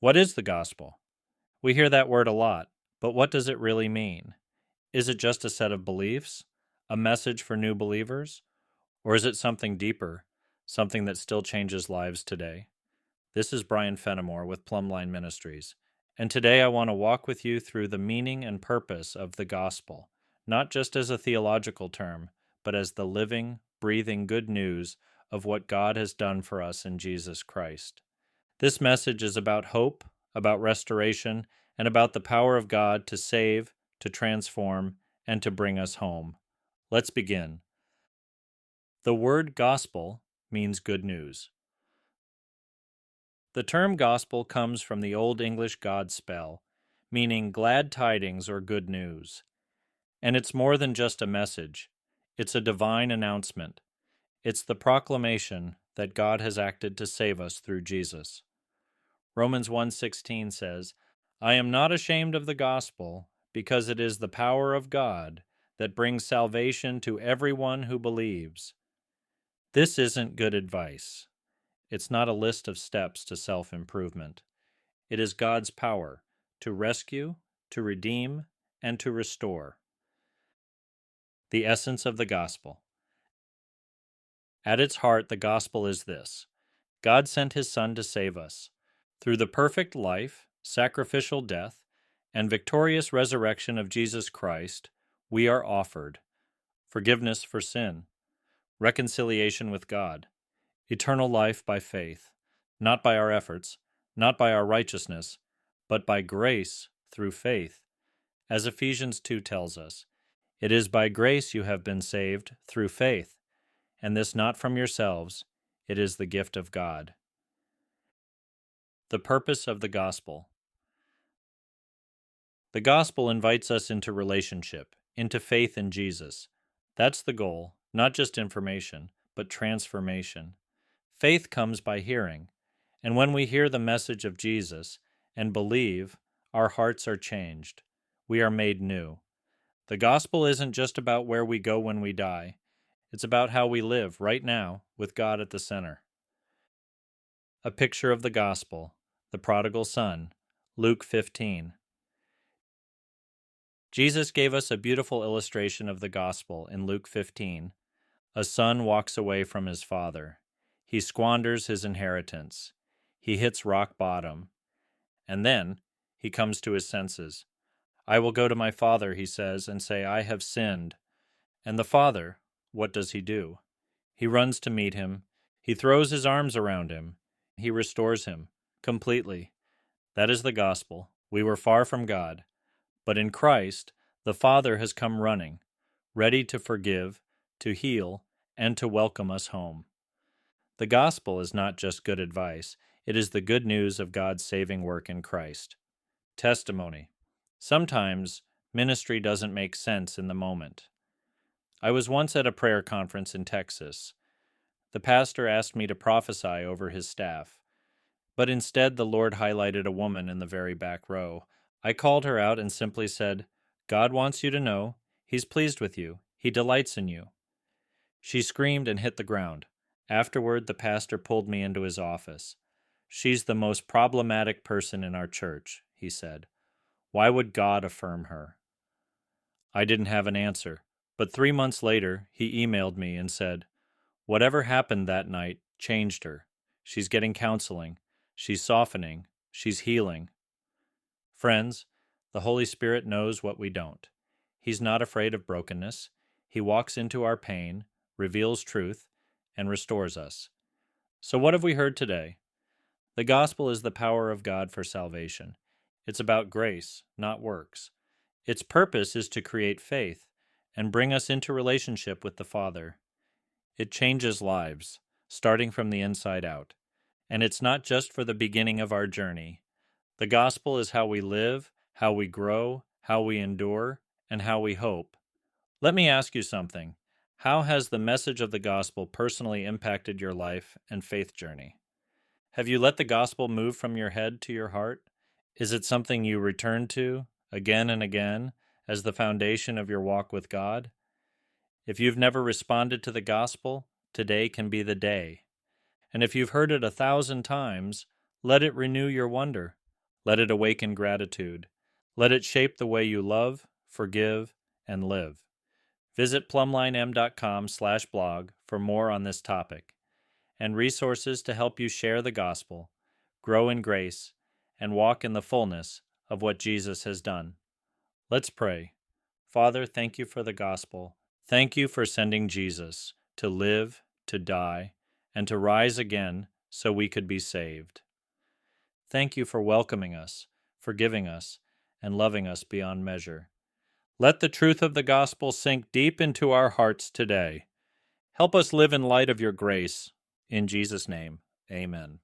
What is the gospel? We hear that word a lot, but what does it really mean? Is it just a set of beliefs? A message for new believers? Or is it something deeper, something that still changes lives today? This is Brian Fenimore with Plumbline Ministries, and today I want to walk with you through the meaning and purpose of the gospel, not just as a theological term, but as the living, breathing good news of what God has done for us in Jesus Christ. This message is about hope, about restoration, and about the power of God to save, to transform, and to bring us home. Let's begin. The word gospel means good news. The term gospel comes from the Old English God spell, meaning glad tidings or good news. And it's more than just a message. It's a divine announcement. It's the proclamation that God has acted to save us through Jesus. Romans 1:16 says, "I am not ashamed of the gospel, because it is the power of God that brings salvation to everyone who believes." This isn't good advice. It's not a list of steps to self-improvement. It is God's power to rescue, to redeem, and to restore. The essence of the gospel. At its heart, the gospel is this: God sent His Son to save us. Through the perfect life, sacrificial death, and victorious resurrection of Jesus Christ, we are offered forgiveness for sin, reconciliation with God, eternal life by faith, not by our efforts, not by our righteousness, but by grace through faith. As Ephesians 2 tells us, "It is by grace you have been saved through faith, and this not from yourselves, it is the gift of God." The purpose of the gospel. The gospel invites us into relationship, into faith in Jesus. That's the goal, not just information, but transformation. Faith comes by hearing, and when we hear the message of Jesus and believe, our hearts are changed. We are made new. The gospel isn't just about where we go when we die. It's about how we live right now with God at the center. A picture of the gospel, the prodigal son, Luke 15. Jesus gave us a beautiful illustration of the gospel in Luke 15. A son walks away from his father. He squanders his inheritance. He hits rock bottom. And then he comes to his senses. "I will go to my father," he says, "and say, 'I have sinned.'" And the father, what does he do? He runs to meet him. He throws his arms around him. He restores him completely. That is the gospel. We were far from God. But in Christ, the Father has come running, ready to forgive, to heal, and to welcome us home. The gospel is not just good advice. It is the good news of God's saving work in Christ. Testimony. Sometimes ministry doesn't make sense in the moment. I was once at a prayer conference in Texas. The pastor asked me to prophesy over his staff, but instead the Lord highlighted a woman in the very back row. I called her out and simply said, "God wants you to know He's pleased with you. He delights in you." She screamed and hit the ground. Afterward, the pastor pulled me into his office. "She's the most problematic person in our church," he said. "Why would God affirm her?" I didn't have an answer, but 3 months later, he emailed me and said, "Whatever happened that night changed her. She's getting counseling. She's softening. She's healing." Friends, the Holy Spirit knows what we don't. He's not afraid of brokenness. He walks into our pain, reveals truth, and restores us. So what have we heard today? The gospel is the power of God for salvation. It's about grace, not works. Its purpose is to create faith and bring us into relationship with the Father. It changes lives, starting from the inside out. And it's not just for the beginning of our journey. The gospel is how we live, how we grow, how we endure, and how we hope. Let me ask you something. How has the message of the gospel personally impacted your life and faith journey? Have you let the gospel move from your head to your heart? Is it something you return to again and again as the foundation of your walk with God? If you've never responded to the gospel, today can be the day. And if you've heard it 1,000 times, let it renew your wonder. Let it awaken gratitude. Let it shape the way you love, forgive, and live. Visit plumlinem.com/blog for more on this topic and resources to help you share the gospel, grow in grace, and walk in the fullness of what Jesus has done. Let's pray. Father, thank you for the gospel. Thank you for sending Jesus to live, to die, and to rise again so we could be saved. Thank you for welcoming us, forgiving us, and loving us beyond measure. Let the truth of the gospel sink deep into our hearts today. Help us live in light of your grace. In Jesus' name, amen.